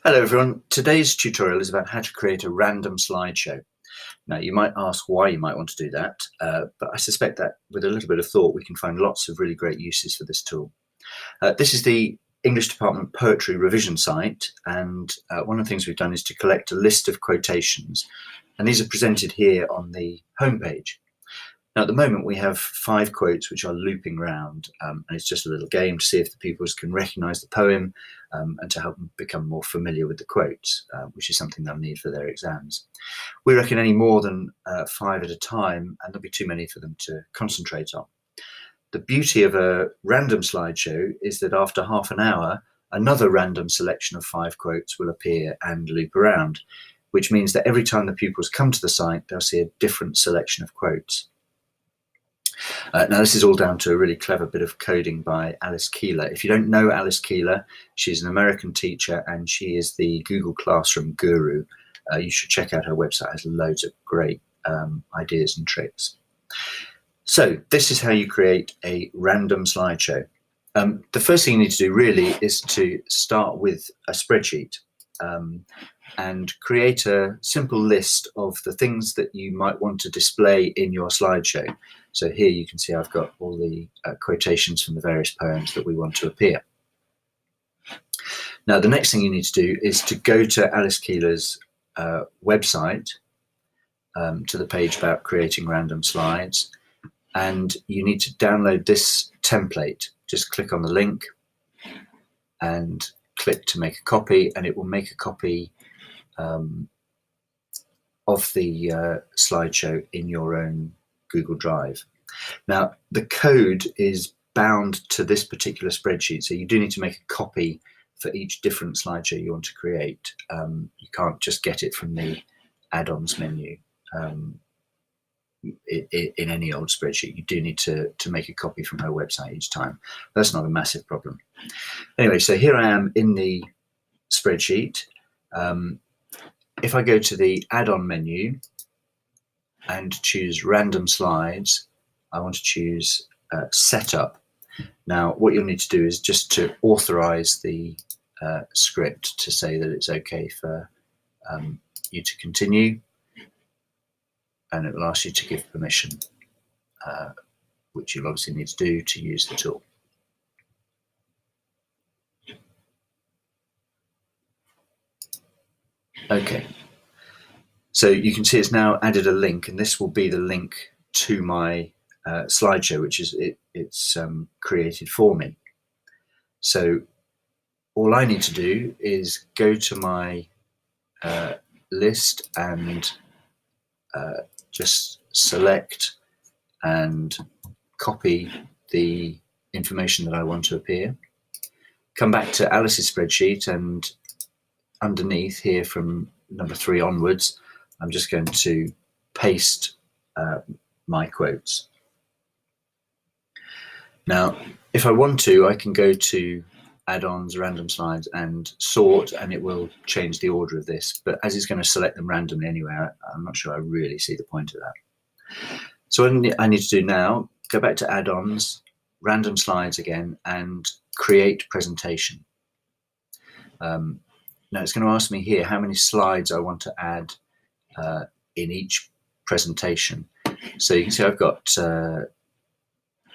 Hello everyone, today's tutorial is about how to create a random slideshow. Now you might ask why you might want to do that, but I suspect that with a little bit of thought we can find lots of really great uses for this tool. This is the English Department Poetry Revision site, and one of the things we've done is to collect a list of quotations, and these are presented here on the homepage. Now, at the moment, we have 5 quotes which are looping round, and it's just a little game to see if the pupils can recognise the poem and to help them become more familiar with the quotes, which is something they'll need for their exams. We reckon any more than 5 at a time, and there'll be too many for them to concentrate on. The beauty of a random slideshow is that after half an hour, another random selection of 5 quotes will appear and loop around, which means that every time the pupils come to the site, they'll see a different selection of quotes. Now, this is all down to a really clever bit of coding by Alice Keeler. If you don't know Alice Keeler, she's an American teacher and she is the Google Classroom guru. You should check out her website. It has loads of great ideas and tricks. So this is how you create a random slideshow. The first thing you need to do really is to start with a spreadsheet and create a simple list of the things that you might want to display in your slideshow. So here you can see I've got all the quotations from the various poems that we want to appear. Now, the next thing you need to do is to go to Alice Keeler's website, to the page about creating random slides, and you need to download this template. Just click on the link and click to make a copy, and it will make a copy of the slideshow in your own Google Drive. Now, the code is bound to this particular spreadsheet, so you do need to make a copy for each different slideshow you want to create. You can't just get it from the add-ons menu in any old spreadsheet. You do need to make a copy from her website each time. That's not a massive problem. Anyway, so here I am in the spreadsheet. If I go to the add-on menu and choose random slides, I want to choose setup. Now, what you'll need to do is just to authorize the script to say that it's okay for you to continue, and it will ask you to give permission, which you'll obviously need to do to use the tool. Okay, so you can see it's now added a link, and this will be the link to my slideshow, which is it's created for me. So all I need to do is go to my list and just select and copy the information that I want to appear. Come back to Alice's spreadsheet, and underneath here from number 3 onwards, I'm just going to paste my quotes. Now, if I want to, I can go to add-ons, random slides, and sort, and it will change the order of this. But as it's going to select them randomly anyway, I'm not sure I really see the point of that. So what I need to do now, go back to add-ons, random slides again, and create presentation. Now it's going to ask me here how many slides I want to add in each presentation. So you can see I've got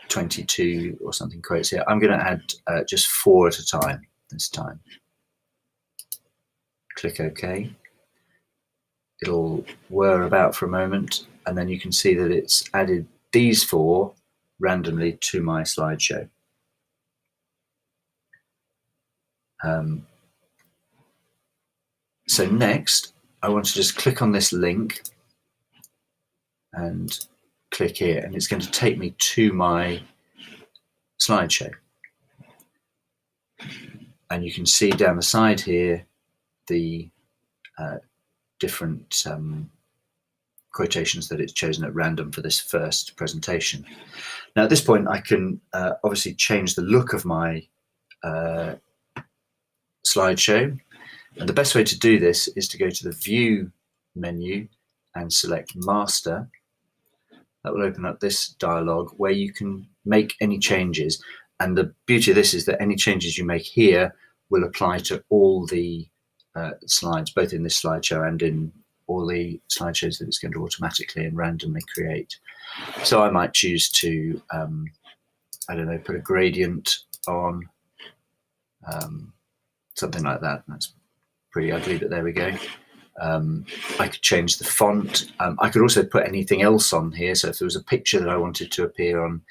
22 or something quotes here. I'm going to add just 4 at a time this time. Click OK. It'll whir about for a moment, and then you can see that it's added these 4 randomly to my slideshow. So next, I want to just click on this link and click here, and it's going to take me to my slideshow. And you can see down the side here the different quotations that it's chosen at random for this first presentation. Now at this point I can obviously change the look of my slideshow, and the best way to do this is to go to the View menu and select Master. That will open up this dialog where you can make any changes, and the beauty of this is that any changes you make here will apply to all the slides, both in this slideshow and in all the slideshows that it's going to automatically and randomly create. So I might choose to, I don't know, put a gradient on, something like that. That's pretty ugly, but there we go. I could change the font. I could also put anything else on here. So if there was a picture that I wanted to appear on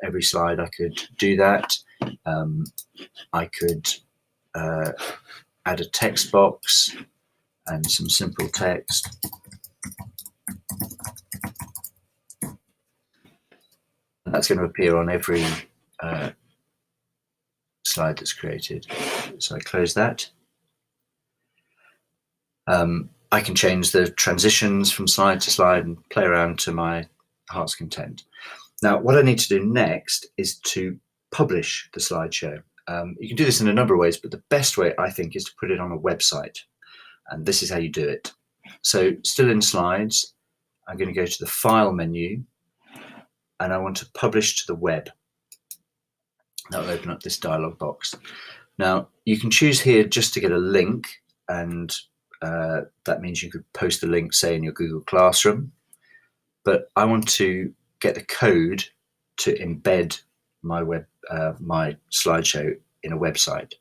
every slide, I could do that. I could add a text box and some simple text. And that's going to appear on every slide that's created. So I close that. I can change the transitions from slide to slide and play around to my heart's content. Now, what I need to do next is to publish the slideshow. You can do this in a number of ways, but the best way, I think, is to put it on a website. And this is how you do it. So still in Slides, I'm going to go to the File menu, and I want to publish to the web. That will open up this dialog box. Now, you can choose here just to get a link, and that means you could post the link, say, in your Google Classroom. But I want to get the code to embed my my slideshow in a website.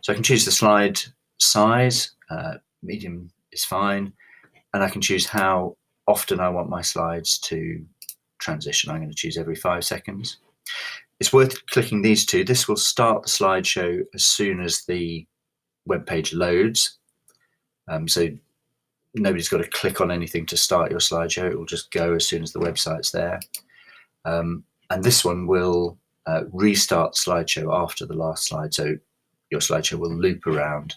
So I can choose the slide size, medium is fine, and I can choose how often I want my slides to transition. I'm going to choose every 5 seconds. It's worth clicking these two. This will start the slideshow as soon as the web page loads. So nobody's got to click on anything to start your slideshow. It will just go as soon as the website's there. And this one will restart the slideshow after the last slide. So your slideshow will loop around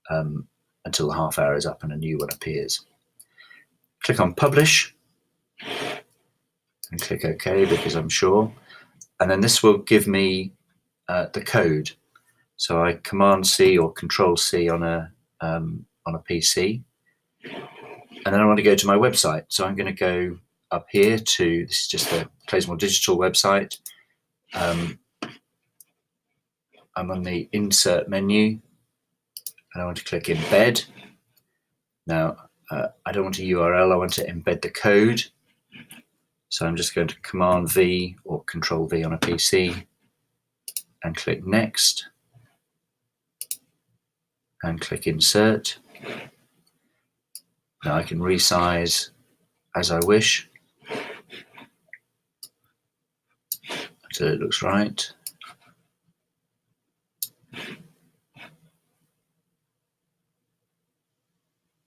until the half hour is up and a new one appears. Click on Publish and click OK because I'm sure. And then this will give me the code. So I Command C or Control C on a PC, and then I want to go to my website. So I'm going to go up here to, this is just the Claysmore Digital website. I'm on the Insert menu, and I want to click Embed. Now, I don't want a URL, I want to embed the code. So I'm just going to Command V or Control V on a PC and click Next and click Insert. Now I can resize as I wish until it looks right.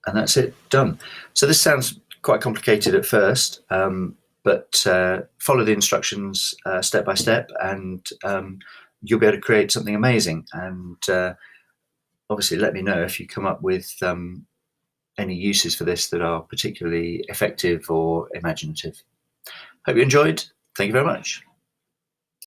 And that's it, done. So this sounds quite complicated at first, but follow the instructions step by step, and you'll be able to create something amazing. And obviously let me know if you come up with any uses for this that are particularly effective or imaginative. Hope you enjoyed. Thank you very much.